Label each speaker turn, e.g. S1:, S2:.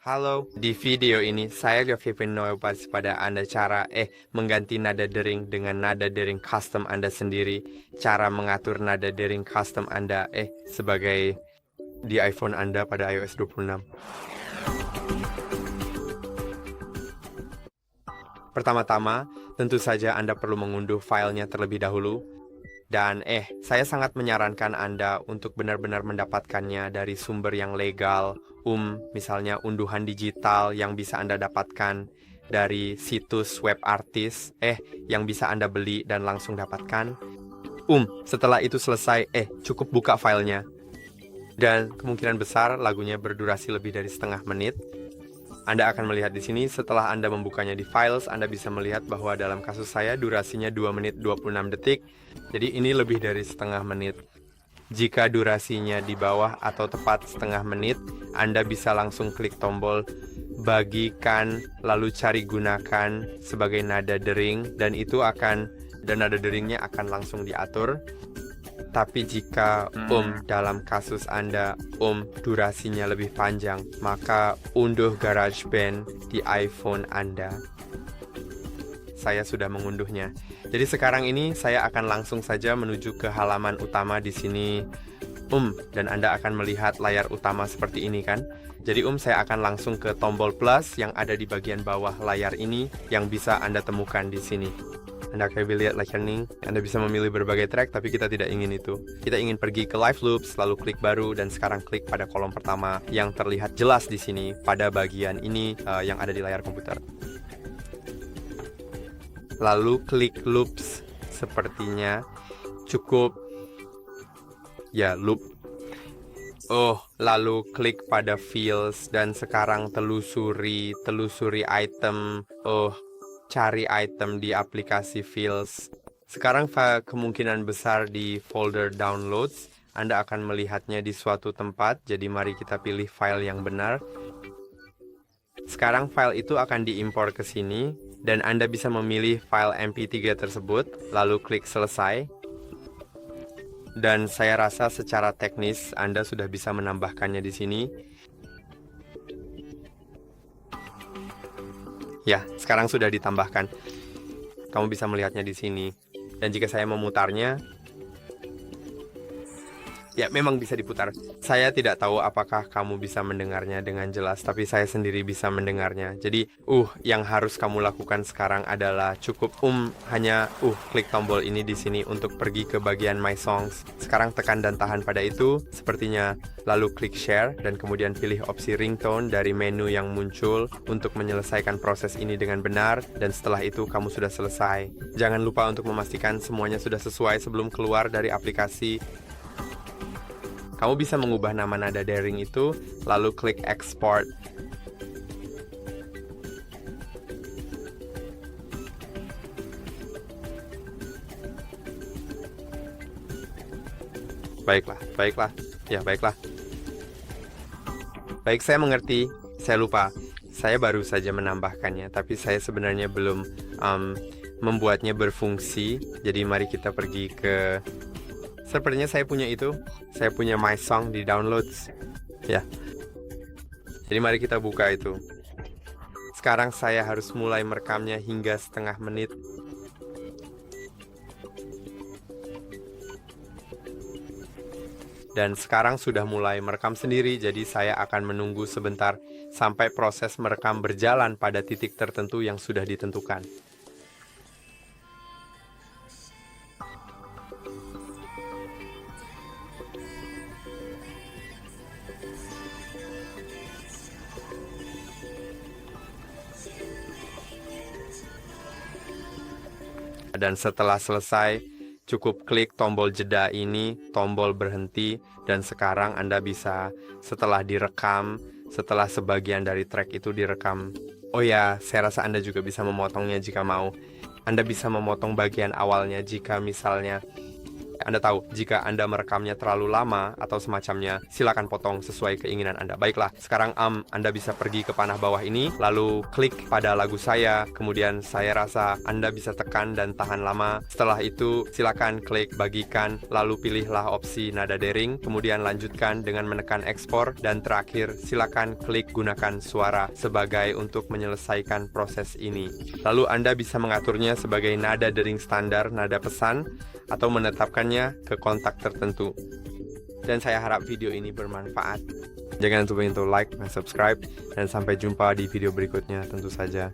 S1: Halo, di video ini saya Kevin Noel bahas pada Anda cara mengganti nada dering dengan nada dering custom Anda sendiri, cara mengatur nada dering custom Anda sebagai di iPhone Anda pada iOS 26. Pertama-tama, tentu saja Anda perlu mengunduh filenya terlebih dahulu. Dan saya sangat menyarankan Anda untuk benar-benar mendapatkannya dari sumber yang legal, misalnya unduhan digital yang bisa Anda dapatkan dari situs web artis, yang bisa Anda beli dan langsung dapatkan. Setelah itu selesai, cukup buka filenya. Dan kemungkinan besar lagunya berdurasi lebih dari setengah menit. Anda akan melihat di sini, setelah Anda membukanya di Files, Anda bisa melihat bahwa dalam kasus saya durasinya 2 menit 26 detik. Jadi ini lebih dari setengah menit. Jika durasinya di bawah atau tepat setengah menit, Anda bisa langsung klik tombol bagikan, lalu cari gunakan sebagai nada dering, dan nada deringnya akan langsung diatur. Tapi jika dalam kasus Anda durasinya lebih panjang, maka unduh GarageBand di iPhone Anda. Saya sudah mengunduhnya. Jadi sekarang ini saya akan langsung saja menuju ke halaman utama di sini. Dan Anda akan melihat layar utama seperti ini kan? Jadi saya akan langsung ke tombol plus yang ada di bagian bawah layar ini yang bisa Anda temukan di sini. Anda akan lihat listening, Anda bisa memilih berbagai track, tapi kita tidak ingin itu. Kita ingin pergi ke Live Loops, lalu klik baru, dan sekarang klik pada kolom pertama yang terlihat jelas di sini pada bagian ini yang ada di layar komputer. Lalu klik Loops, sepertinya cukup loop. Lalu klik pada Fields, dan sekarang telusuri item. Cari item di aplikasi Fields. Sekarang kemungkinan besar di folder Downloads. Anda akan melihatnya di suatu tempat, jadi mari kita pilih file yang benar. Sekarang file itu akan diimpor ke sini, dan Anda bisa memilih file MP3 tersebut, lalu klik selesai. Dan saya rasa secara teknis Anda sudah bisa menambahkannya di sini. Ya, sekarang sudah ditambahkan. Kamu bisa melihatnya di sini. Dan jika saya memutarnya, ya memang bisa diputar. Saya tidak tahu apakah kamu bisa mendengarnya dengan jelas, tapi saya sendiri bisa mendengarnya. Jadi, yang harus kamu lakukan sekarang adalah cukup hanya klik tombol ini di sini untuk pergi ke bagian My Songs. Sekarang tekan dan tahan pada itu, sepertinya, lalu klik Share dan kemudian pilih opsi ringtone dari menu yang muncul untuk menyelesaikan proses ini dengan benar, dan setelah itu kamu sudah selesai. Jangan lupa untuk memastikan semuanya sudah sesuai sebelum keluar dari aplikasi. Kamu bisa mengubah nama nada dering itu, lalu klik Export. Baiklah. Ya, baiklah. Baik, saya mengerti. Saya lupa. Saya baru saja menambahkannya, tapi saya sebenarnya belum membuatnya berfungsi. Jadi mari kita pergi ke... Sepertinya saya punya itu. Saya punya My Song di Downloads. Ya. Jadi mari kita buka itu. Sekarang saya harus mulai merekamnya hingga setengah menit. Dan sekarang sudah mulai merekam sendiri, jadi saya akan menunggu sebentar sampai proses merekam berjalan pada titik tertentu yang sudah ditentukan. Dan setelah selesai, cukup klik tombol jeda ini, tombol berhenti, dan sekarang Anda bisa, setelah direkam, setelah sebagian dari track itu direkam. Saya rasa Anda juga bisa memotongnya jika mau. Anda bisa memotong bagian awalnya jika misalnya Anda tahu, jika Anda merekamnya terlalu lama atau semacamnya, silakan potong sesuai keinginan Anda. Baiklah, sekarang Anda bisa pergi ke panah bawah ini, lalu klik pada lagu saya, kemudian saya rasa Anda bisa tekan dan tahan lama. Setelah itu, silakan klik bagikan, lalu pilihlah opsi nada dering, kemudian lanjutkan dengan menekan ekspor, dan terakhir, silakan klik gunakan suara sebagai untuk menyelesaikan proses ini. Lalu Anda bisa mengaturnya sebagai nada dering standar, nada pesan, atau menetapkannya ke kontak tertentu. Dan saya harap video ini bermanfaat. Jangan lupa untuk like dan subscribe, dan sampai jumpa di video berikutnya tentu saja.